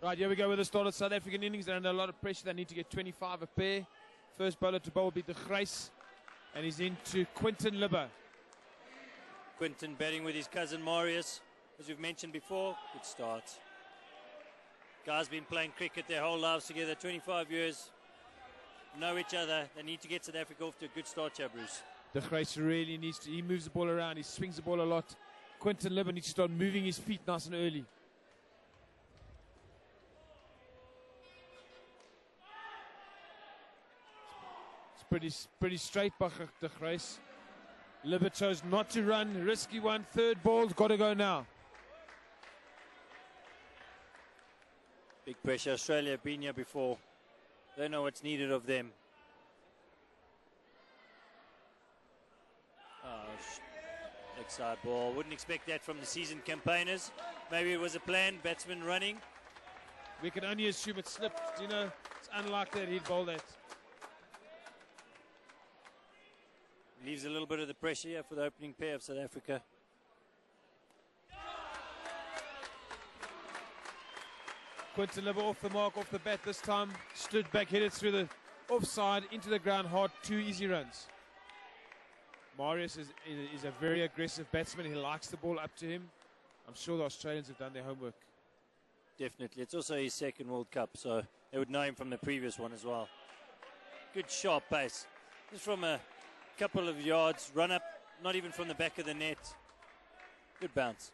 Right, here we go with the start of South African innings. They're under a lot of pressure. They need to get 25 a pair. First bowler to bowl will be W.I.C.F. And he's into Quinton Libber. Quinton batting with his cousin Marius. As we've mentioned before, good start. Guys been playing cricket their whole lives together, 25 years. Know each other. They need to get South Africa off to a good start here, Bruce. W.I.C.F. really needs to, he moves the ball around, he swings the ball a lot. Quinton Libber needs to start moving his feet nice and early. It's pretty straight by W.I.C.F. Libber chose not to run, risky one, third ball, got to go now. Big pressure. Australia have been here before. They know what's needed of them. Leg side ball. Wouldn't expect that from the seasoned campaigners. Maybe it was a plan. Batsman running. We can only assume it slipped. You know, it's unlikely that he'd bowl that. Leaves a little bit of the pressure here for the opening pair of South Africa. Quinton Libber off the mark, off the bat this time. Stood back, hit it through the offside, into the ground hard, 2 easy runs. Marius is a very aggressive batsman. He likes the ball up to him. I'm sure the Australians have done their homework. Definitely. It's also his second World Cup, so they would know him from the previous one as well. Good sharp pace. Just from a couple of yards, run up, not even from the back of the net. Good bounce.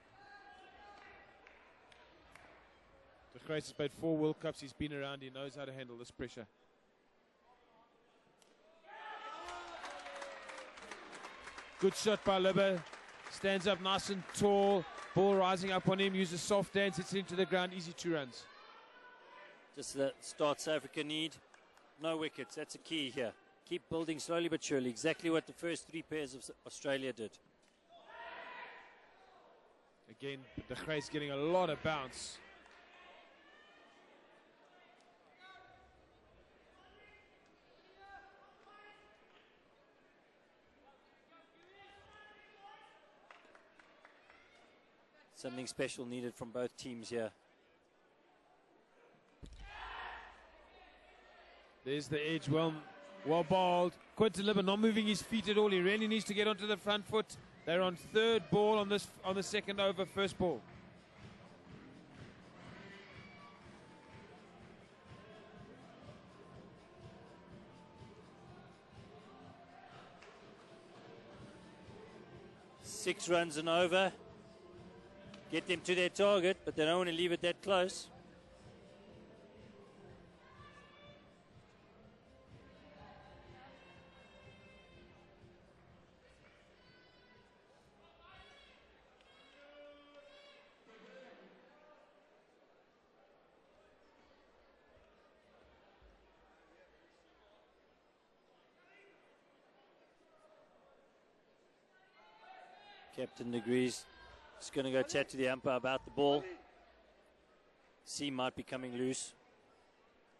W.I.C.F. has played 4 World Cups. He's been around. He knows how to handle this pressure. Good shot by Libber. Stands up nice and tall. Ball rising up on him. Uses soft dance. Hits it into the ground. Easy 2 runs. Just the start South Africa need. No wickets. That's a key here. Keep building slowly but surely. Exactly what the first 3 pairs of Australia did. Again, W.I.C.F. getting a lot of bounce. Something special needed from both teams here. There's the edge, well bowled. Quinton Libber not moving his feet at all. He really needs to get onto the front foot. They're on 3rd ball on the second over, first ball. Six runs and over. Get them to their target, but they don't want to leave it that close. Captain agrees. Just going to go chat to the umpire about the ball. Seam might be coming loose.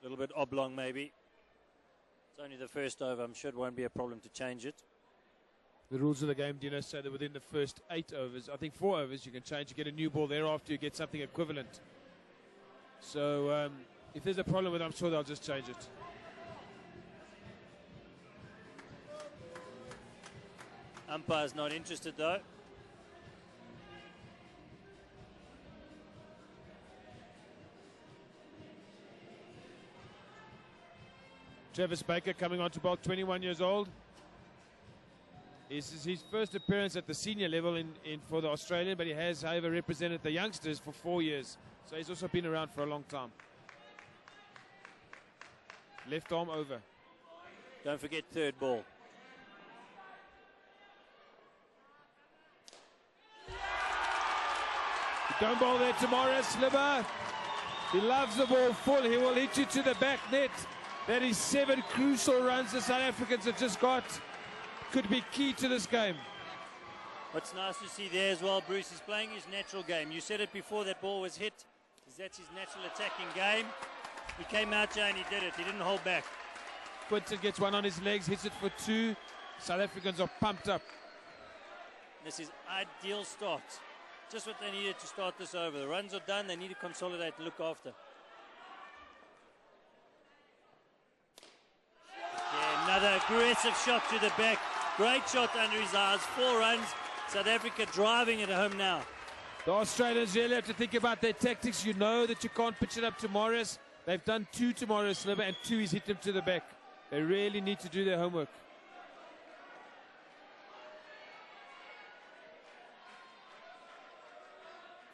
A little bit oblong maybe. It's only the first over. I'm sure it won't be a problem to change it. The rules of the game, Dino, say that within the first 8 overs, I think 4 overs, you can change. You get a new ball. Thereafter, you get something equivalent. So if there's a problem with it, I'm sure they'll just change it. Umpire's not interested though. Travis Baker coming on to bowl, 21 years old. This is his first appearance at the senior level for the Australian, but he has, however, represented the youngsters for 4 years. So he's also been around for a long time. Left arm over. Don't forget 3rd ball. Don't bowl there to Marius Libber. He loves the ball full. He will hit you to the back net. That is 7 crucial runs the South Africans have just got. Could be key to this game. What's nice to see there as well, Bruce, is playing his natural game. You said it before that ball was hit. That's his natural attacking game. He came out here and he did it. He didn't hold back. Quinton gets one on his legs, hits it for 2. South Africans are pumped up. This is ideal start. Just what they needed to start this over. The runs are done. They need to consolidate and look after. Another aggressive shot to the back. Great shot under his eyes. 4 runs. South Africa driving it home now. The Australians really have to think about their tactics. You know that you can't pitch it up to Morris. They've done 2 to Morris Slibber, and 2 he's hit them to the back. They really need to do their homework.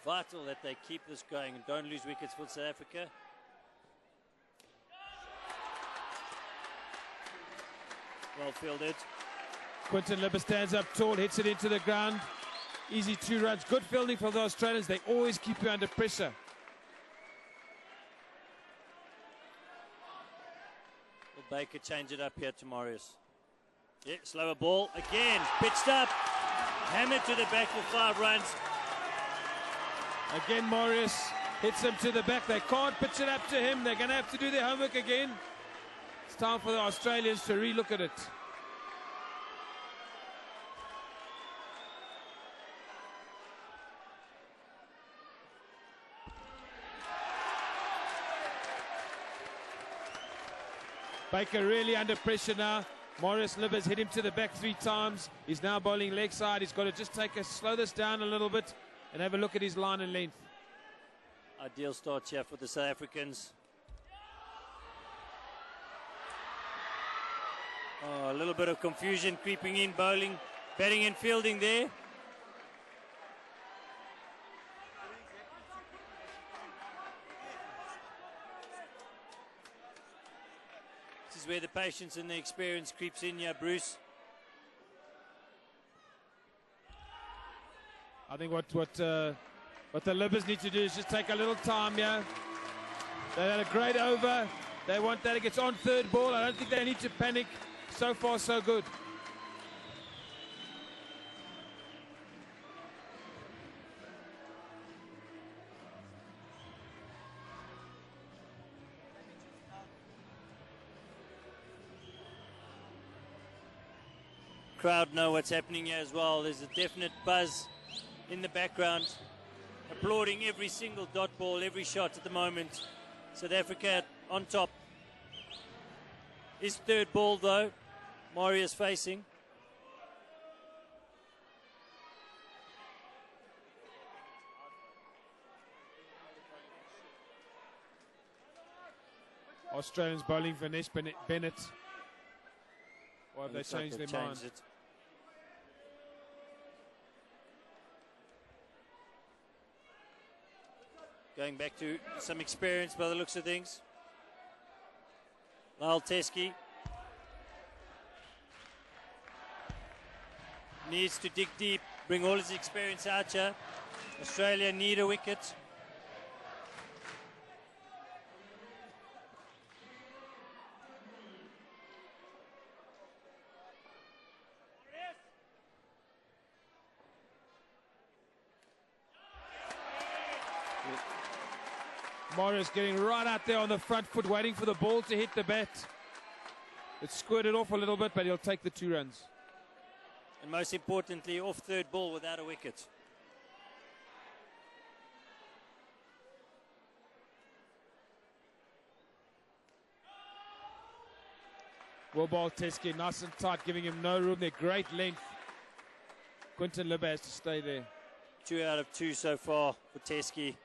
Vital that they keep this going and don't lose wickets for South Africa. Well fielded. Quinton Libber stands up tall, hits it into the ground. Easy 2 runs. Good fielding from the Australians. They always keep you under pressure. Will Baker change it up here to Marius? Yeah, slower ball again. Pitched up. Hammered to the back for 5 runs. Again, Marius hits him to the back. They can't pitch it up to him. They're going to have to do their homework again. It's time for the Australians to relook at it. Baker really under pressure now. Morris Libber's hit him to the back 3 times. He's now bowling leg side. He's got to just slow this down a little bit and have a look at his line and length. Ideal start here for the South Africans. Oh, a little bit of confusion creeping in, bowling, batting and fielding there. This is where the patience and the experience creeps in here, Bruce. I think what the Libbers need to do is just take a little time here. They had a great over. They want that. It gets on 3rd ball. I don't think they need to panic. So far, so good. Crowd know what's happening here as well. There's a definite buzz in the background, applauding every single dot ball, every shot at the moment. South Africa on top. His 3rd ball though, Marius facing. Australians bowling Vanessa Bennett. Or have they changed their mind? It. Going back to some experience by the looks of things. Lyle Teskey needs to dig deep, bring all his experience out here. Australia need a wicket. Morris getting right out there on the front foot, waiting for the ball to hit the bat. It squirted off a little bit, but he'll take the 2 runs. And most importantly, off 3rd ball without a wicket. Well ball Teskey, nice and tight, giving him no room there. Great length. Quinton Libber has to stay there. 2 out of 2 so far for Teskey.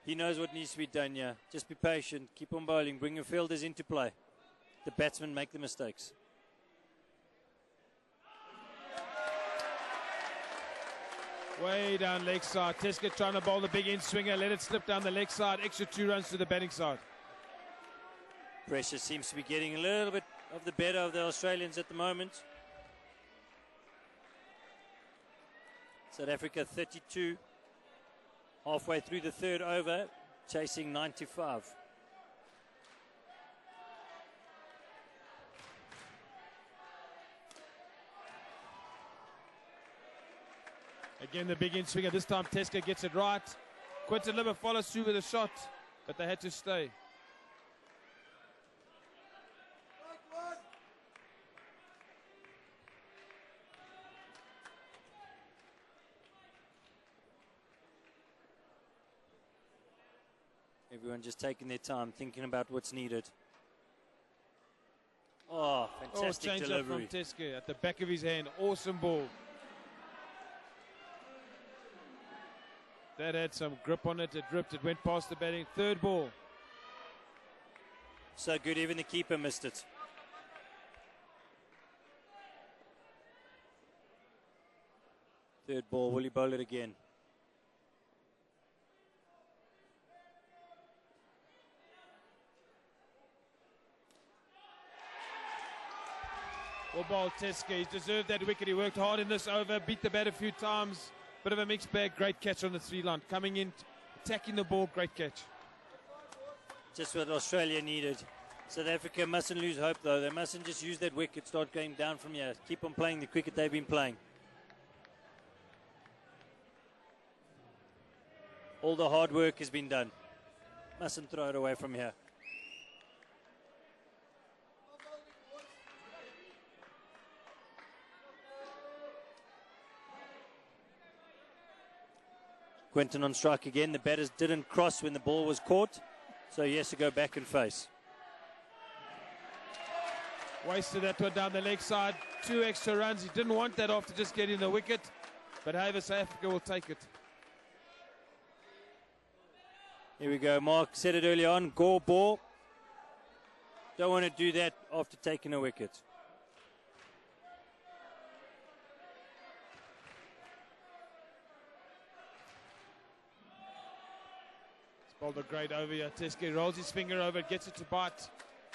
He knows what needs to be done here. Just be patient, keep on bowling, bring your fielders into play. The batsmen make the mistakes. Way down leg side. Teskey trying to bowl the big in swinger. Let it slip down the leg side. Extra 2 runs to the batting side. Pressure seems to be getting a little bit of the better of the Australians at the moment. South Africa 32. Halfway through the 3rd over, chasing 95. Again, the big in swinger. This time Teskey gets it right. Quinton Libber follows through with a shot, but they had to stay. Everyone just taking their time, thinking about what's needed. Oh, fantastic change up delivery. from Teske at the back of his hand. Awesome ball. That had some grip on it. It ripped. It went past the batting. Third ball. So good, even the keeper missed it. Third ball, will he bowl it again? Well bowled Teske. He's deserved that wicket. He worked hard in this over. Beat the bat a few times. Bit of a mixed bag. Great catch on the 3-line. Coming in, attacking the ball. Great catch. Just what Australia needed. South Africa mustn't lose hope, though. They mustn't just use that wicket, start going down from here. Keep on playing the cricket they've been playing. All the hard work has been done. Mustn't throw it away from here. Quinton on strike again. The batters didn't cross when the ball was caught, so he has to go back and face. Wasted that one down the leg side. 2 extra runs. He didn't want that after just getting the wicket, but however, South Africa will take it. Here we go. Mark said it early on. Gore ball. Don't want to do that after taking a wicket. Bowled a great over here. Teske rolls his finger over, gets it to bite.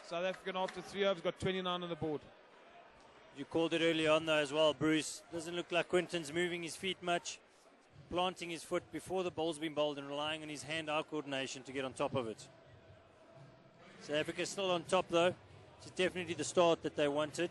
South African after 3 overs got 29 on the board. You called it early on though as well, Bruce. Doesn't look like Quinton's moving his feet much, planting his foot before the ball's been bowled and relying on his hand-eye coordination to get on top of it. South Africa still on top though. It's definitely the start that they wanted.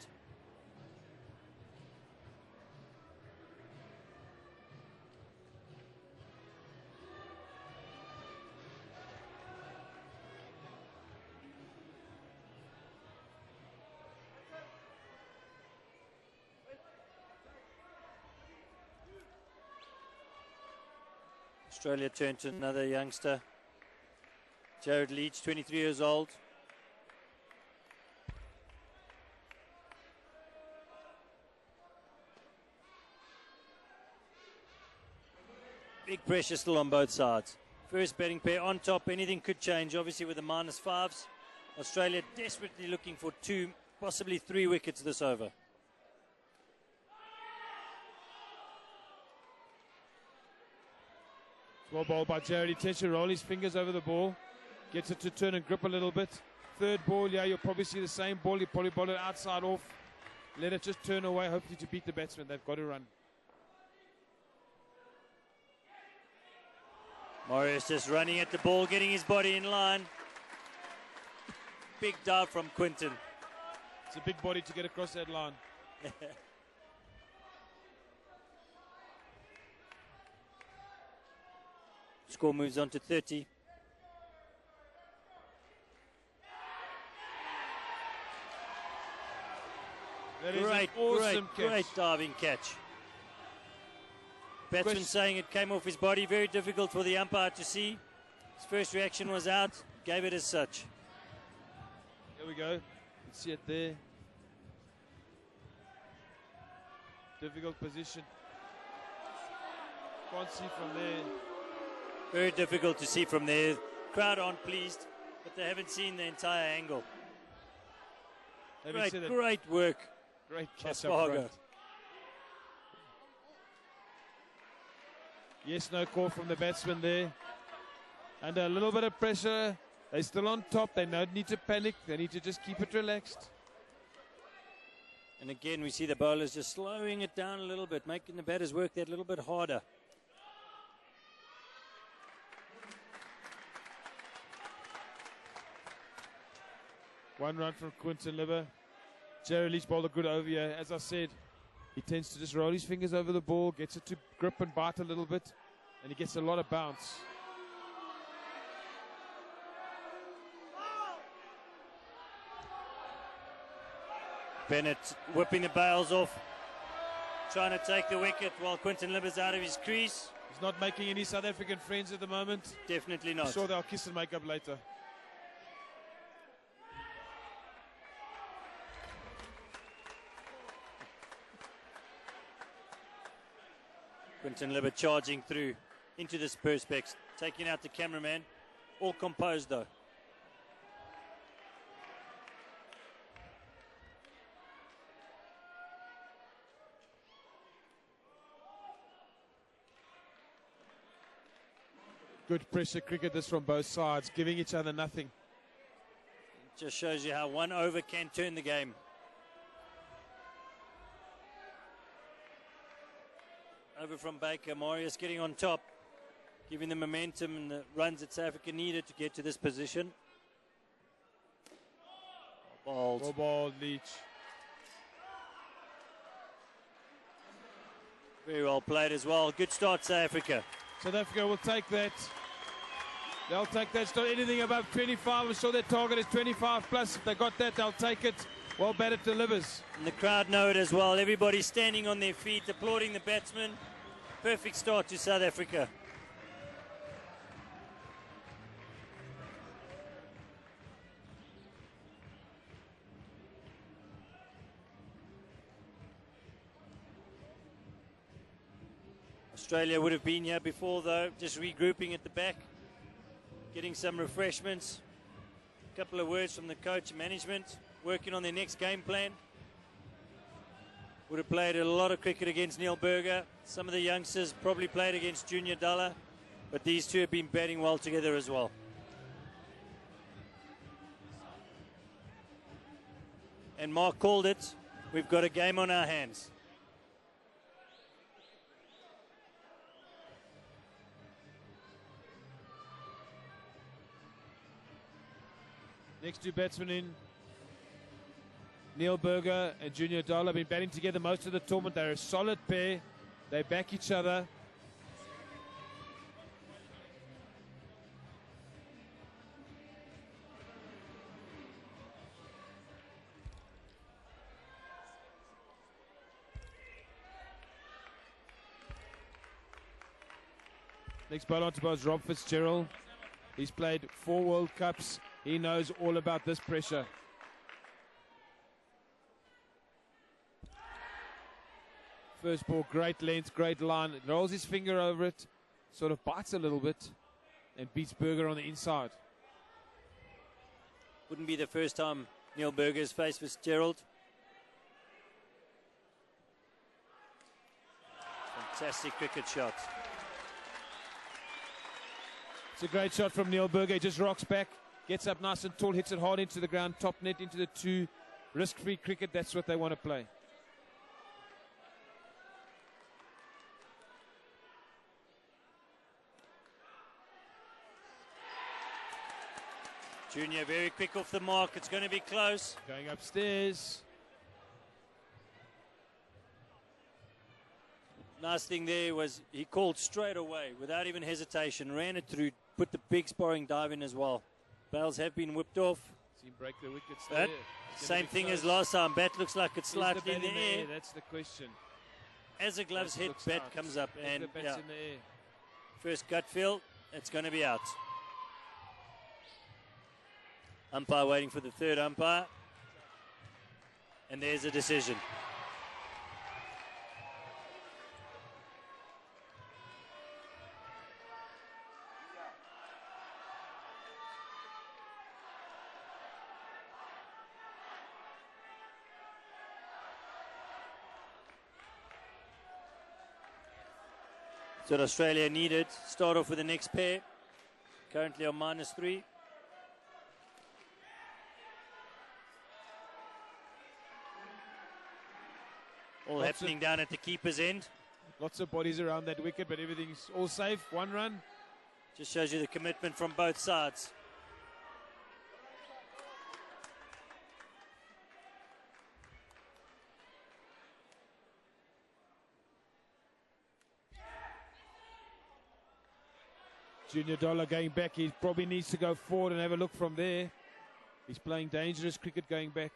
Australia turn to another youngster. Jared Leach, 23 years old. Big pressure still on both sides. First batting pair on top, anything could change. Obviously with the -5s. Australia desperately looking for 2, possibly 3 wickets this over. Well bowled by Jared. He roll his fingers over the ball. Gets it to turn and grip a little bit. Third ball, yeah, you'll probably see the same ball. He'll probably bowl it outside off. Let it just turn away, hopefully to beat the batsman. They've got to run. Morris just running at the ball, getting his body in line. Big dive from Quinton. It's a big body to get across that line. Score moves on to 30. That is an awesome catch. Great diving catch. Batsman saying it came off his body. Very difficult for the umpire to see. His first reaction was out. Gave it as such. There we go. You can see it there. Difficult position. Can't see from there. Very difficult to see from there. Crowd aren't pleased, but they haven't seen the entire angle. Great work. Great catch up front. Yes, no call from the batsman there. And a little bit of pressure. They're still on top. They don't need to panic. They need to just keep it relaxed. And again, we see the bowlers just slowing it down a little bit, making the batters work that little bit harder. One run from Quinton Libber. Jared Leach bowled a good over here. As I said, he tends to just roll his fingers over the ball, gets it to grip and bite a little bit, and he gets a lot of bounce. Bennett whipping the bails off, trying to take the wicket while Quinton Libber's out of his crease. He's not making any South African friends at the moment. Definitely not. I'm sure they'll kiss and make up later. Quinton Libber charging through into this perspex, taking out the cameraman. All composed though. Good pressure cricket this from both sides, giving each other nothing. Just shows you how 1 over can turn the game. Over from Baker, Marius getting on top, giving the momentum and the runs that South Africa needed to get to this position. Bowled. Well bowled, Leach. Very well played as well. Good start, South Africa. South Africa will take that. They'll take that. It's not anything above 25. I'm sure their target is 25 plus. If they got that, they'll take it. Well batted delivers. And the crowd know it as well. Everybody standing on their feet, applauding the batsman. Perfect start to South Africa. Australia would have been here before though, just regrouping at the back, getting some refreshments. A couple of words from the coach and management, working on their next game plan. Would have played a lot of cricket against Neil Berger. Some of the youngsters probably played against Junior Dalla, but these two have been batting well together as well. And Mark called it. We've got a game on our hands. Next two batsmen in, Neil Berger and Junior Dalla, have been batting together most of the tournament. They're a solid pair. They back each other. Next bowler on to bowl is Rob Fitzgerald. He's played 4 World Cups. He knows all about this pressure. First ball, great length, great line. Rolls his finger over it, sort of bites a little bit, and beats Berger on the inside. Wouldn't be the first time Neil Berger's faced Fitzgerald. Fantastic cricket shot. It's a great shot from Neil Berger. He just rocks back, gets up nice and tall, hits it hard into the ground, top net into the 2. Risk-free cricket, that's what they want to play. Junior very quick off the mark. It's going to be close. Going upstairs. Nice thing there was he called straight away without even hesitation. Ran it through, put the big sparring dive in as well. Bails have been whipped off. See him break the wickets there. Same thing as last time. Bat looks like it's slightly in the air. That's the question. As the gloves hit, bat comes up. And the bat's in the air. First gut feel, it's going to be out. Umpire waiting for the third umpire. And there's a decision. That's what Australia needed. Start off with the next pair. Currently on -3. All happening down at the keeper's end. Lots of bodies around that wicket, but everything's all safe. 1 run. Just shows you the commitment from both sides. Junior Dalla going back. He probably needs to go forward and have a look from there. He's playing dangerous cricket going back.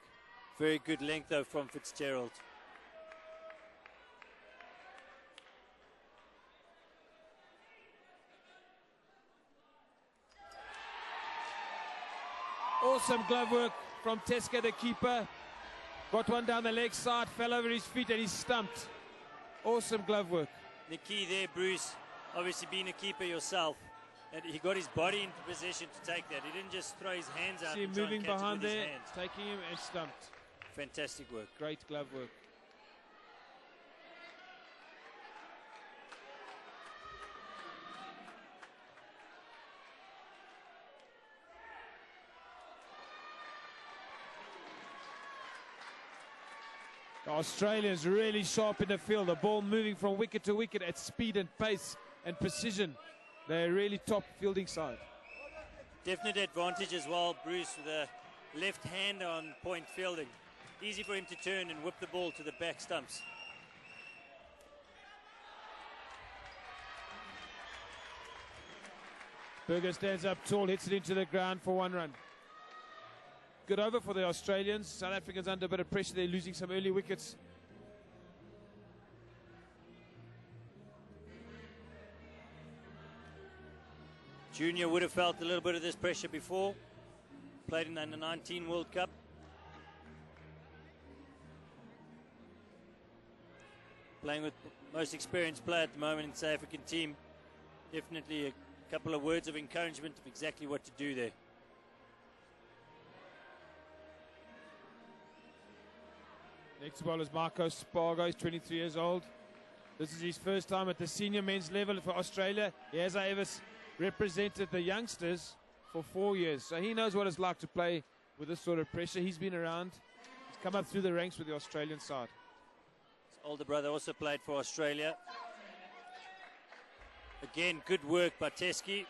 Very good length though from Fitzgerald. Awesome glove work from Teska, the keeper. Got one down the leg side, fell over his feet and he's stumped. Awesome glove work. The key there, Bruce, obviously being a keeper yourself, and he got his body into position to take that. He didn't just throw his hands out. See him and try and moving catch it behind with his there, hands. taking him and stumped. Fantastic work. Great glove work. The Australians really sharp in the field. The ball moving from wicket to wicket at speed and pace and precision. They're really top fielding side. Definite advantage as well, Bruce, with the left hand on point fielding. Easy for him to turn and whip the ball to the back stumps. Burger stands up tall, hits it into the ground for 1 run. Good over for the Australians. South Africans under a bit of pressure. They're losing some early wickets. Junior would have felt a little bit of this pressure before. Played in the Under-19 World Cup. Playing with most experienced player at the moment in the South African team. Definitely a couple of words of encouragement of exactly what to do there. Next ball is Marco Spargo. He's 23 years old. This is his first time at the senior men's level for Australia. He has, however, represented the youngsters for 4 years. So he knows what it's like to play with this sort of pressure. He's been around. He's come up through the ranks with the Australian side. His older brother also played for Australia. Again, good work by Teskey.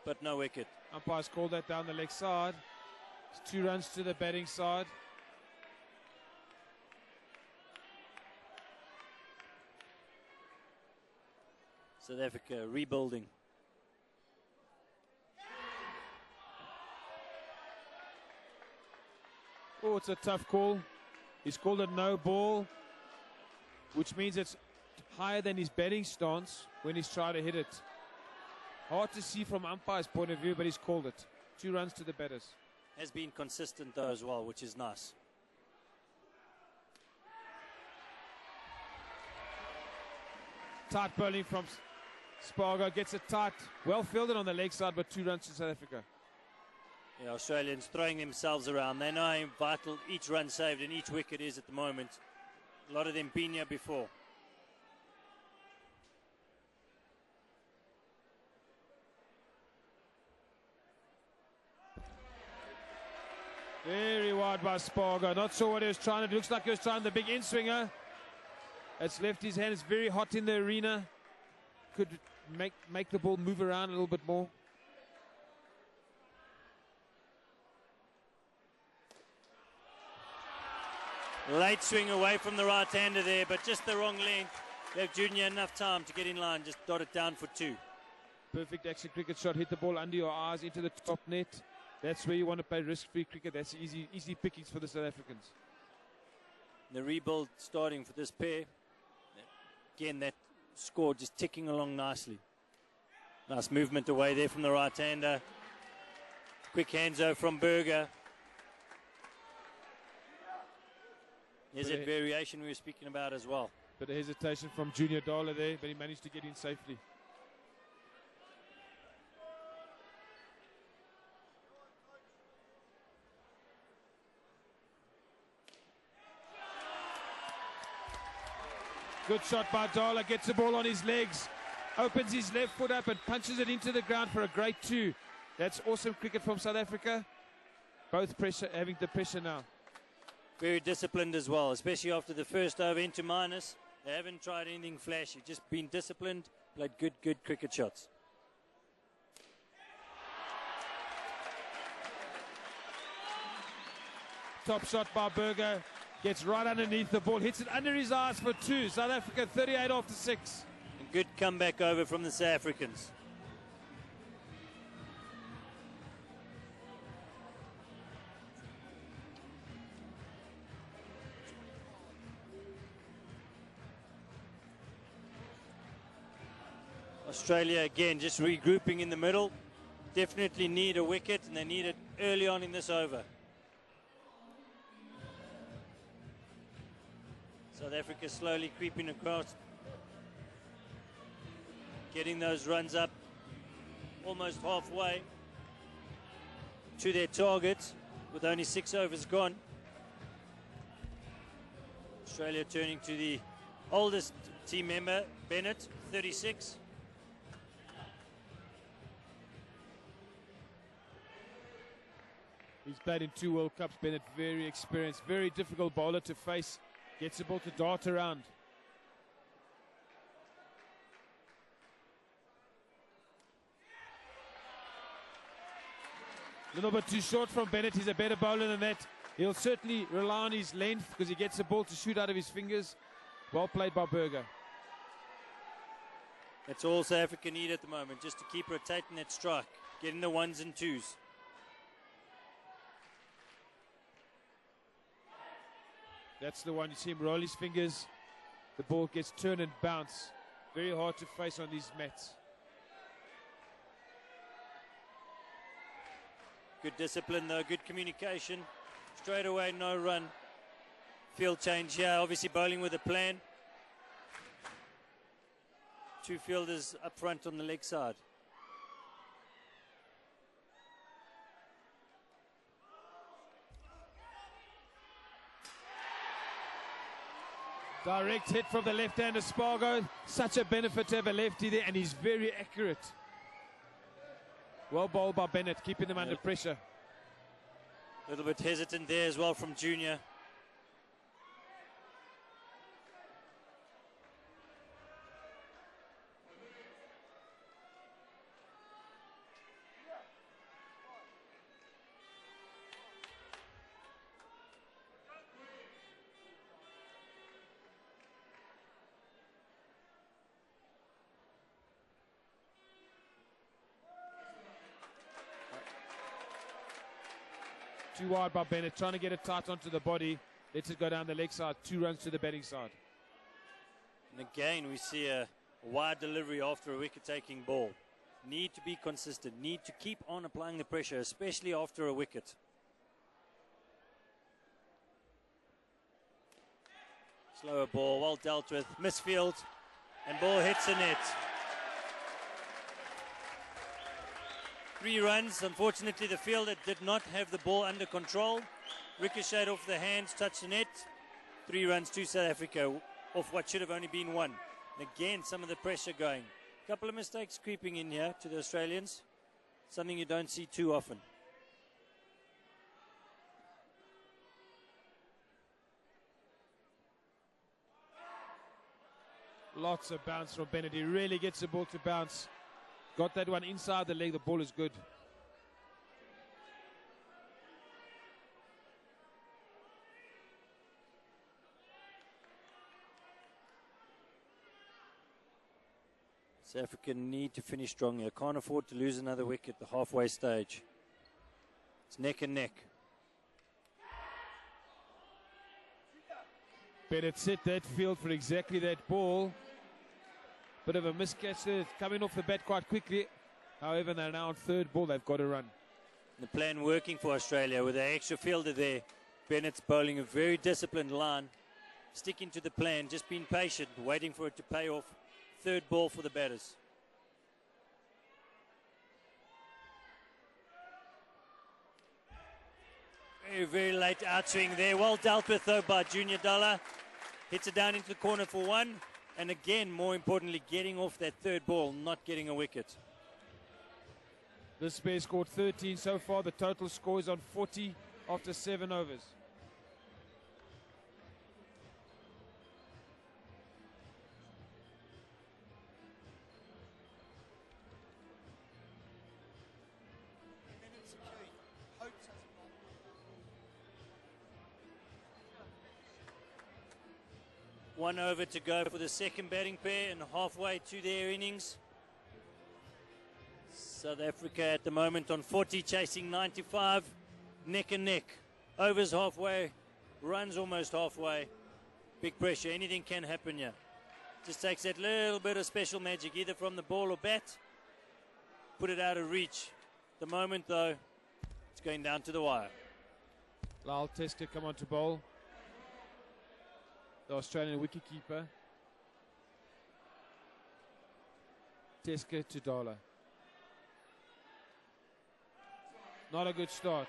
But no wicket. Umpires called that down the leg side. It's 2 runs to the batting side. South Africa rebuilding. Oh, it's a tough call. He's called it no ball, which means it's higher than his batting stance when he's trying to hit it. Hard to see from umpire's point of view, but he's called it. 2 runs to the batters. Has been consistent though as well, which is nice. Tight bowling from Spargo, gets it tight. Well fielded on the leg side, but 2 runs to South Africa. Yeah, Australians throwing themselves around. They know how vital each run saved and each wicket is at the moment. A lot of them been here before. Very wide by Spargo. Not sure what he was trying to do. Looks like he was trying the big in-swinger. It's left his hand. It's very hot in the arena. Could make the ball move around a little bit more. Late swing away from the right-hander there, but just the wrong length. Left Junior enough time to get in line. Just dot it down for 2. Perfect action cricket shot. Hit the ball under your eyes into the top net. That's where you want to play risk-free cricket. That's easy pickings for the South Africans. The rebuild starting for this pair. Again, that score just ticking along nicely. Nice movement away there from the right-hander. Quick hands-over from Burger. There's that variation we were speaking about as well. Bit of hesitation from Junior Dala there, but he managed to get in safely. Good shot by Dala, gets the ball on his legs, opens his left foot up and punches it into the ground for a great 2. That's awesome cricket from South Africa. Both having the pressure now. Very disciplined as well, especially after the first over into minus. They haven't tried anything flashy, just been disciplined, played good cricket shots. Top shot by Burger. Gets right underneath the ball, hits it under his eyes for 2. South Africa 38 after 6. And good comeback over from the South Africans. Australia again just regrouping in the middle. Definitely need a wicket, and they need it early on in this over. South Africa slowly creeping across, getting those runs up almost halfway to their target with only 6 overs gone. Australia turning to the oldest team member, Bennett, 36. He's played in 2 World Cups, Bennett, very experienced, very difficult bowler to face. Gets the ball to dart around. A little bit too short from Bennett. He's a better bowler than that. He'll certainly rely on his length because he gets the ball to shoot out of his fingers. Well played by Berger. That's all South Africa need at the moment, just to keep rotating that strike, getting the 1s and 2s. That's the one. You see him roll his fingers. The ball gets turned and bounce. Very hard to face on these mats. Good discipline though, good communication. Straight away, no run. Field change here, obviously bowling with a plan. 2 fielders up front on the leg side. Direct hit from the left-hander Spargo. Such a benefit to have a lefty there, and he's very accurate. Well bowled by Bennett, keeping them under pressure. A little bit hesitant there as well from Junior. Too wide by Bennett, trying to get it tight onto the body. Lets it go down the leg side. 2 runs to the batting side. And again, we see a wide delivery after a wicket-taking ball. Need to be consistent. Need to keep on applying the pressure, especially after a wicket. Slower ball, well dealt with. Misfield, and ball hits the net. 3 runs. Unfortunately, the fielder did not have the ball under control. Ricocheted off the hands, touched the net. 3 runs to South Africa off what should have only been 1. And again, some of the pressure going. A couple of mistakes creeping in here to the Australians. Something you don't see too often. Lots of bounce from Bennett. He really gets the ball to bounce. Got that one inside the leg. The ball is good. South Africa need to finish strong here. Can't afford to lose another wicket at the halfway stage. It's neck and neck. Bennett set that field for exactly that ball. Bit of a miscatch there, coming off the bat quite quickly. However, they're now on 3rd ball. They've got to run. The plan working for Australia with an extra fielder there. Bennett's bowling a very disciplined line, sticking to the plan, just being patient, waiting for it to pay off. 3rd ball for the batters. Very, very late outswing there. Well dealt with though by Junior Dollar. Hits it down into the corner for 1. And again, more importantly, getting off that 3rd ball, not getting a wicket. This pair scored 13 so far. The total score is on 40 after 7 overs. One over to go for the second batting pair and halfway to their innings. South Africa at the moment on 40, chasing 95, neck and neck. Overs halfway, runs almost halfway. Big pressure, anything can happen here. Just takes that little bit of special magic, either from the ball or bat. Put it out of reach. At the moment though, it's going down to the wire. Lyle Tesker come on to bowl. the Australian wicketkeeper. Teske to Dala. Not a good start.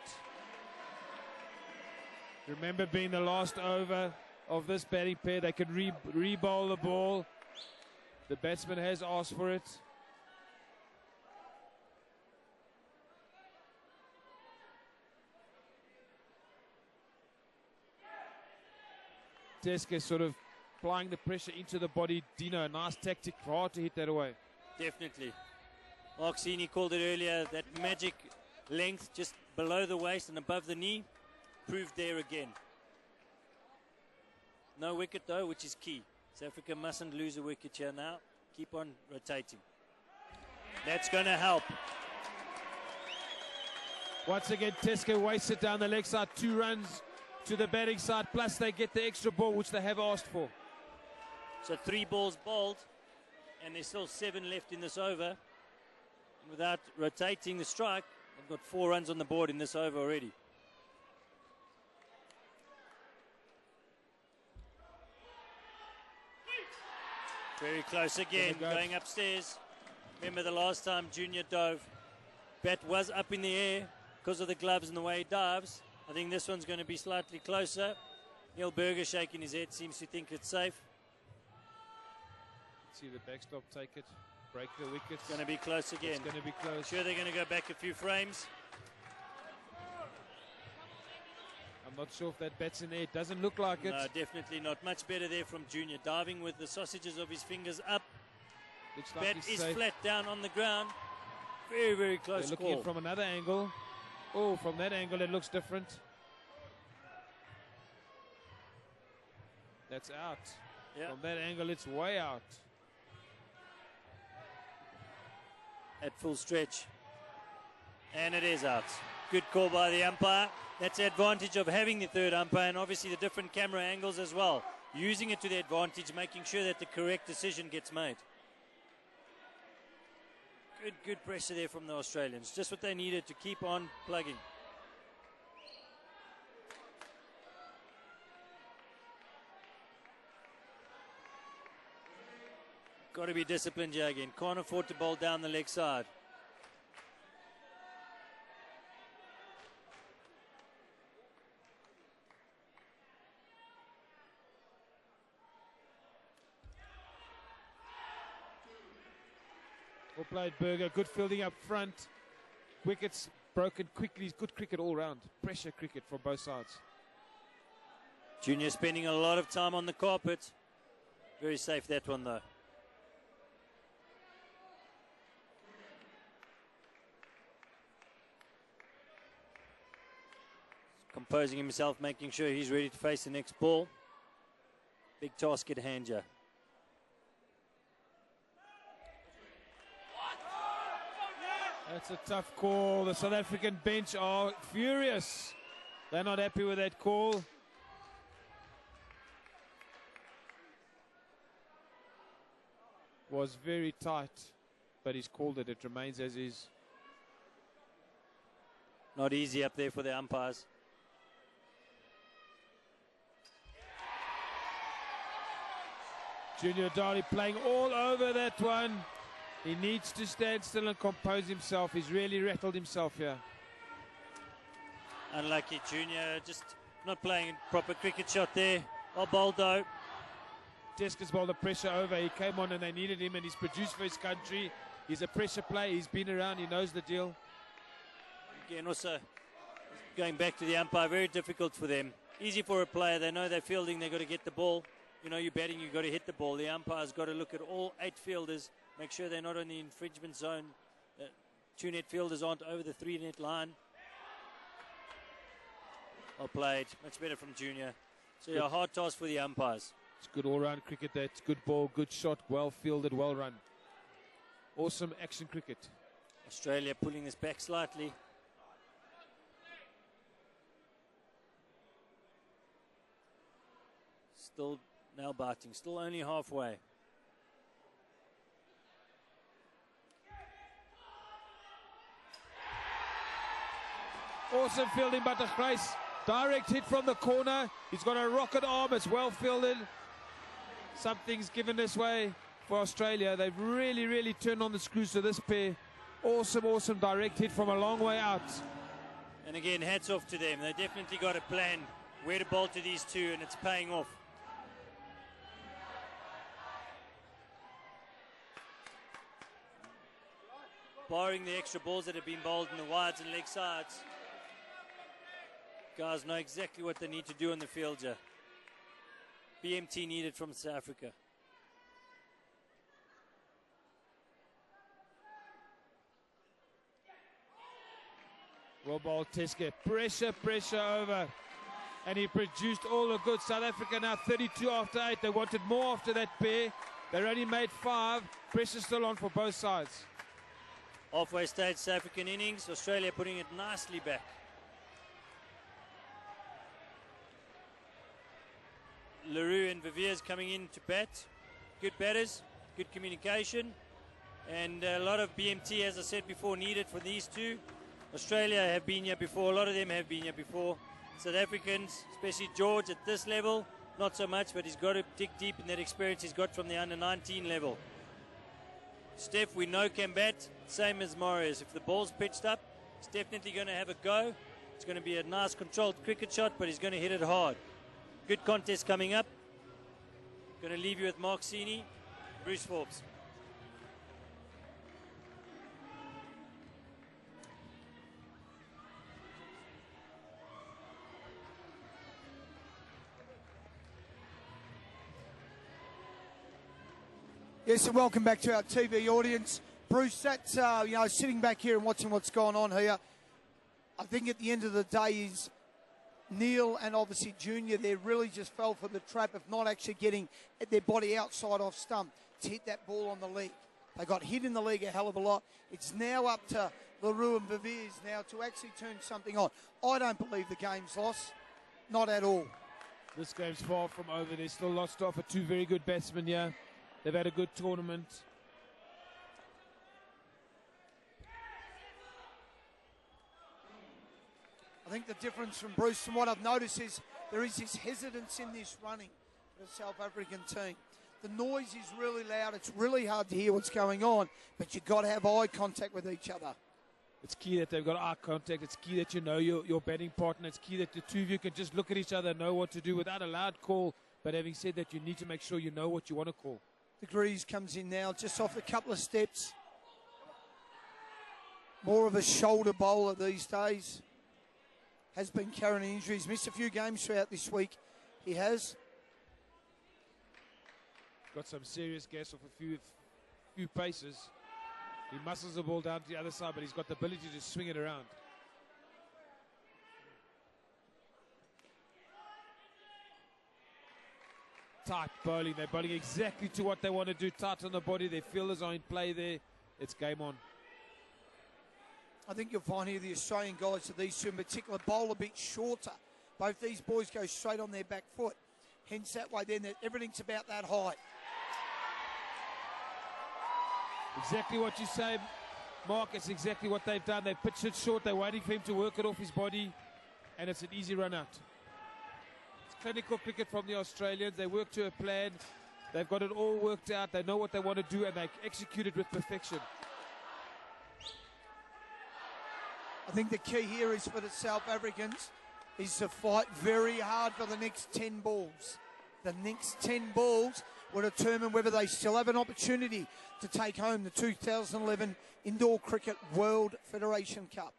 Remember, being the last over of this batting pair, they could re-bowl the ball. The batsman has asked for it. Teske sort of applying the pressure into the body. Dino, nice tactic, hard to hit that away. Definitely. Oxini called it earlier, that magic length just below the waist and above the knee, proved there again. No wicket though, which is key. South Africa mustn't lose a wicket here now. Keep on rotating. That's going to help. Once again, Teske wastes it down the leg side. 2 runs to the batting side, plus they get the extra ball, which they have asked for. So 3 balls bowled, and there's still 7 left in this over. And without rotating the strike, they've got 4 runs on the board in this over already. Very close again, going upstairs. Remember the last time Junior dove, bat was up in the air because of the gloves and the way he dives. I think this one's going to be slightly closer. Neil Berger shaking his head, seems to think it's safe. See the backstop take it, break the wicket. It's going to be close again. It's going to be close. Sure, they're going to go back a few frames. I'm not sure if that bat's in there. It doesn't look like it. No, definitely not. Much better there from Junior. Diving with the sausages of his fingers up. Looks like Bat is safe. Flat down on the ground. Very, very close They're call. looking from another angle. Oh, from that angle it looks different. That's out. Yeah. From that angle it's way out. At full stretch. And it is out. Good call by the umpire. That's the advantage of having the third umpire, and obviously the different camera angles as well. Using it to the advantage, making sure that the correct decision gets made. Good pressure there from the Australians. Just what they needed to keep on plugging. Got to be disciplined here again. Can't afford to bowl down the leg side. Well played, Berger. Good fielding up front. Wickets broken quickly. Good cricket all round. Pressure cricket from both sides. Junior spending a lot of time on the carpet. Very safe that one though. Composing himself, making sure he's ready to face the next ball. Big task at hand here. That's a tough call. The South African bench are furious. They're not happy with that call. Was very tight, but he's called it. It remains as is. Not easy up there for the umpires. Junior Dali playing all over that one. He needs to stand still and compose himself. He's really rattled himself here. Unlucky Junior, just not playing a proper cricket shot there. Oh, bowled though. Teske's bowled the pressure over. He came on and they needed him, and he's produced for his country. He's a pressure player. He's been around. He knows the deal. Again, also going back to the umpire, very difficult for them. Easy for a player. They know they're fielding. They've got to get the ball. You know, you're batting, you've got to hit the ball. The umpire's got to look at all 8 fielders, make sure they're not on the infringement zone. 2 net fielders aren't over the 3 net line. Well played. Much better from Junior. So yeah, a hard task for the umpires. It's good all-round cricket. That's good ball, good shot, well fielded, well run. Awesome action cricket. Australia pulling this back slightly. Still nail biting, still only halfway. Awesome fielding by de Grace. Direct hit from the corner. He's got a rocket arm. It's well fielded. something's given this way for Australia. They've really turned on the screws to this pair. Awesome direct hit from a long way out. And again, hats off to them. They definitely got a plan where to bowl to these two, and it's paying off. Barring the extra balls that have been bowled in the wides and leg sides, guys know exactly what they need to do on the field here. BMT needed from South Africa. Well bowled Teske. Pressure over. And he produced all the good. South Africa now 32 after 8. They wanted more after that pair. They only made 5. Pressure still on for both sides. Halfway stage South African innings. Australia putting it nicely back. LaRue and Viviers coming in to bat. Good batters, good communication. And a lot of BMT, as I said before, needed for these two. Australia have been here before. A lot of them have been here before. South Africans, especially George at this level, not so much, but he's got to dig deep in that experience he's got from the under-19 level. Steph, we know, can bat, same as Marius. If the ball's pitched up, he's definitely going to have a go. It's going to be a nice controlled cricket shot, but he's going to hit it hard. Good contest coming up. Going to leave you with Mark Sini, Bruce Forbes. Yes, and welcome back to our TV audience. Bruce, that's, sitting back here and watching what's going on here, I think at the end of the day is Neil and obviously Junior, they really just fell for the trap of not actually getting their body outside off stump to hit that ball on the leg. They got hit in the leg a hell of a lot. It's now up to LaRue and Viviers now to actually turn something on. I don't believe the game's lost. Not at all. This game's far from over. There's still lots to offer. Two very good batsmen here. They've had a good tournament. I think the difference from Bruce, from what I've noticed, is there is this hesitance in this running for the South African team. The noise is really loud. It's really hard to hear what's going on, but you've got to have eye contact with each other. It's key that they've got eye contact. It's key that you know your batting partner. It's key that the two of you can just look at each other and know what to do without a loud call. But having said that, you need to make sure you know what you want to call. Degrees comes in now, just off a couple of steps. More of a shoulder bowler these days. Has been carrying injuries. Missed a few games throughout this week. He has. Got some serious gas off a few paces. He muscles the ball down to the other side, but he's got the ability to swing it around. Tight bowling. They're bowling exactly to what they want to do. Tight on the body. Their fielders are in play there. It's game on. I think you'll find here the Australian guys, of these two in particular, bowl a bit shorter. Both these boys go straight on their back foot. Hence that way then everything's about that height. Exactly what you say, Mark. It's exactly what they've done. They pitched it short. They're waiting for him to work it off his body. And it's an easy run out. Clinical cricket from the Australians. They work to a plan. They've got it all worked out. They know what they want to do, and they execute it with perfection. I think the key here is for the South Africans is to fight very hard for the next 10 balls. The next 10 balls will determine whether they still have an opportunity to take home the 2011 Indoor Cricket World Federation Cup.